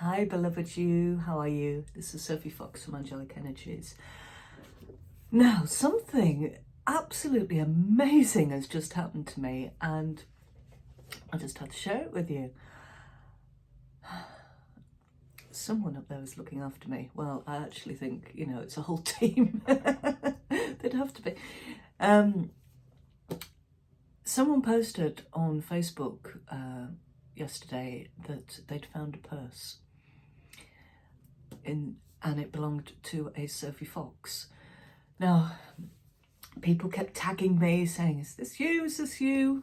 Hi beloved you, how are you? This is Sophie Fox from Angelic Energies. Now, something absolutely amazing has just happened to me and I just had to share it with you. Someone up there is looking after me. Well, I actually think, it's a whole team. They'd have to be. Someone posted on Facebook yesterday that they'd found a purse and it belonged to a Sophie Fox. Now, people kept tagging me saying, is this you? Is this you?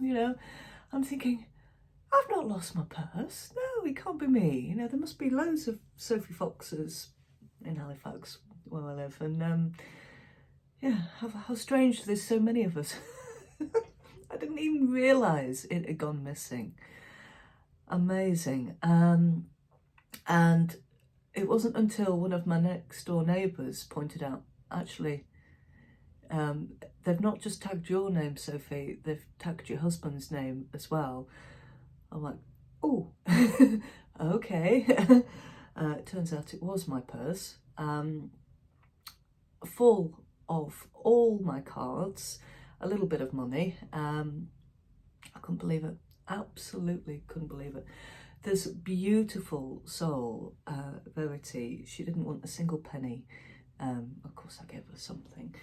I'm thinking, I've not lost my purse. No, it can't be me. there must be loads of Sophie Foxes in Halifax where I live. And how strange there's so many of us. I didn't even realise it had gone missing. Amazing. And it wasn't until one of my next door neighbours pointed out, actually, they've not just tagged your name, Sophie, they've tagged your husband's name as well. I'm like, oh, okay. It turns out it was my purse, full of all my cards, a little bit of money. I couldn't believe it. Absolutely couldn't believe it. This beautiful soul, Verity, she didn't want a single penny. Of course I gave her something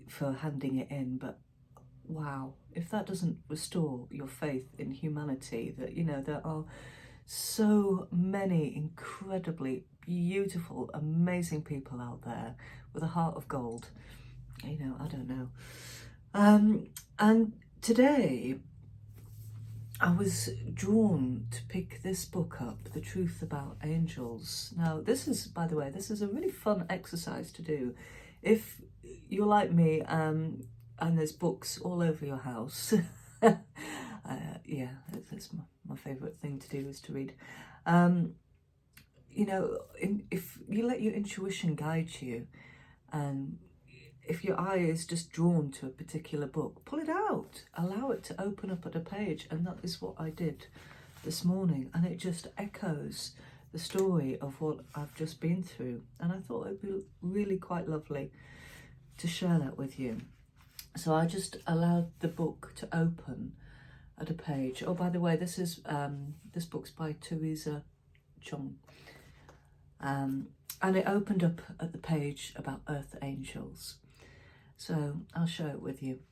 for handing it in, but wow, if that doesn't restore your faith in humanity, that, there are so many incredibly beautiful, amazing people out there with a heart of gold, I don't know. And today, I was drawn to pick this book up, The Truth About Angels. Now, this is, by the way, this is a really fun exercise to do. If you're like me and there's books all over your house, that's my favourite thing to do is to read. If you let your intuition guide you, and if your eye is just drawn to a particular book, pull it out, allow it to open up at a page. And that is what I did this morning. And it just echoes the story of what I've just been through. And I thought it'd be really quite lovely to share that with you. So I just allowed the book to open at a page. Oh, by the way, this book's by Teresa Chung. And it opened up at the page about Earth Angels. So I'll share it with you.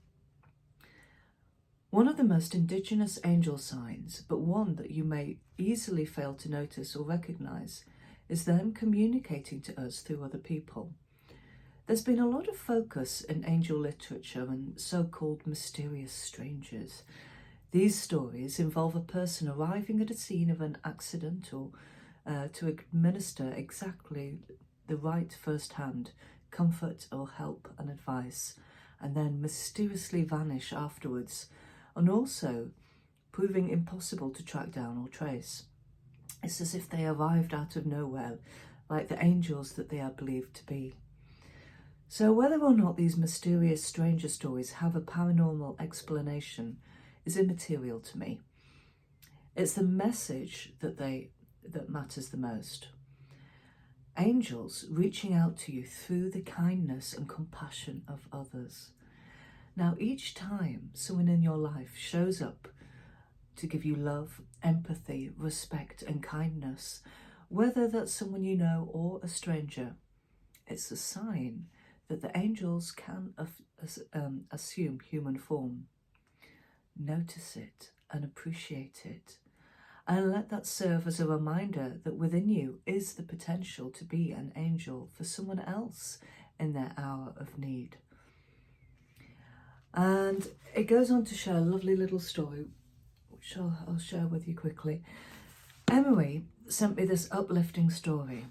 One of the most indigenous angel signs, but one that you may easily fail to notice or recognise, is them communicating to us through other people. There's been a lot of focus in angel literature on so-called mysterious strangers. These stories involve a person arriving at a scene of an accident or to administer exactly the right first-hand comfort or help and advice, and then mysteriously vanish afterwards, and also proving impossible to track down or trace. It's as if they arrived out of nowhere, like the angels that they are believed to be. So whether or not these mysterious stranger stories have a paranormal explanation is immaterial to me. It's the message that matters the most. Angels reaching out to you through the kindness and compassion of others. Now, each time someone in your life shows up to give you love, empathy, respect and kindness, whether that's someone you know or a stranger, it's a sign that the angels can assume human form. Notice it and appreciate it. And let that serve as a reminder that within you is the potential to be an angel for someone else in their hour of need. And it goes on to share a lovely little story, which I'll share with you quickly. Emily sent me this uplifting story.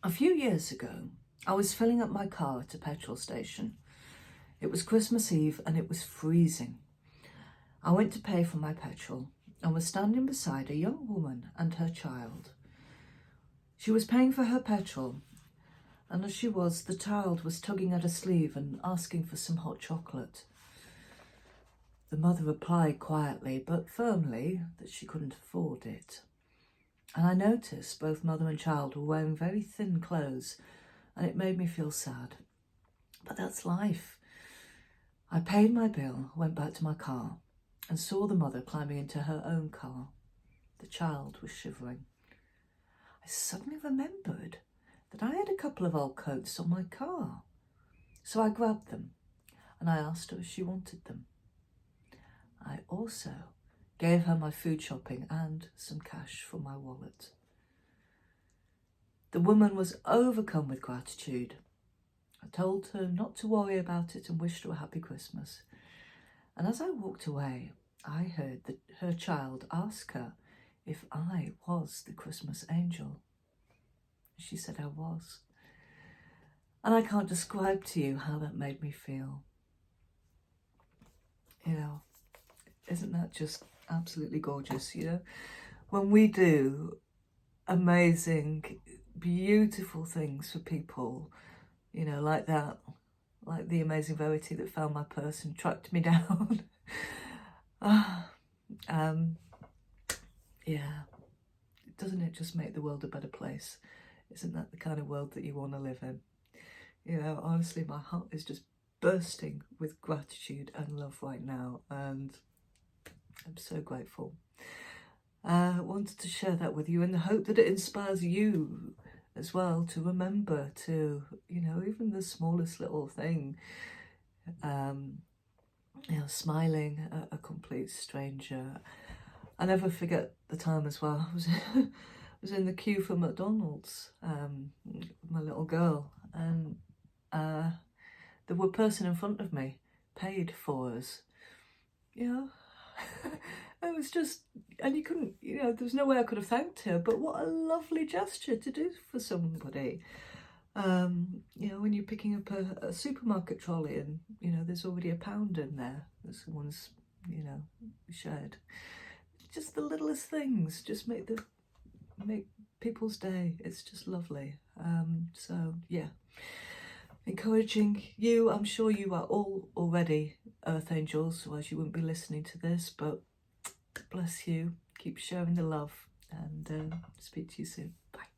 A few years ago, I was filling up my car at a petrol station. It was Christmas Eve and it was freezing. I went to pay for my petrol and was standing beside a young woman and her child. She was paying for her petrol, and as she was, the child was tugging at her sleeve and asking for some hot chocolate. The mother replied quietly but firmly that she couldn't afford it. And I noticed both mother and child were wearing very thin clothes, and it made me feel sad. But that's life. I paid my bill, went back to my car, and saw the mother climbing into her own car. The child was shivering. I suddenly remembered that I had a couple of old coats on my car. So I grabbed them and I asked her if she wanted them. I also gave her my food shopping and some cash from my wallet. The woman was overcome with gratitude. I told her not to worry about it and wished her a happy Christmas. And as I walked away, I heard that her child ask her if I was the Christmas angel. She said I was. And I can't describe to you how that made me feel. You know, isn't that just absolutely gorgeous, you know? When we do amazing, beautiful things for people, you know, like that, like the amazing Verity that found my purse and tracked me down. Yeah, doesn't it just make the world a better place? Isn't that the kind of world that you want to live in? You know, honestly, my heart is just bursting with gratitude and love right now, and I'm so grateful. I wanted to share that with you in the hope that it inspires you as well to remember to, you know, even the smallest little thing, you know, smiling at a complete stranger. I never forget the time as well. I was in the queue for McDonald's with my little girl, and the person in front of me paid for us. You know, it was just, and you couldn't, you know, there's no way I could have thanked her, but what a lovely gesture to do for somebody. You know, when you're picking up a supermarket trolley and, you know, there's already £1 in there that someone's, you know, shared. Just the littlest things just make people's day. It's just lovely. So yeah, encouraging you. I'm sure you are all already Earth Angels, otherwise you wouldn't be listening to this, but bless you. Keep sharing the love, and speak to you soon. Bye.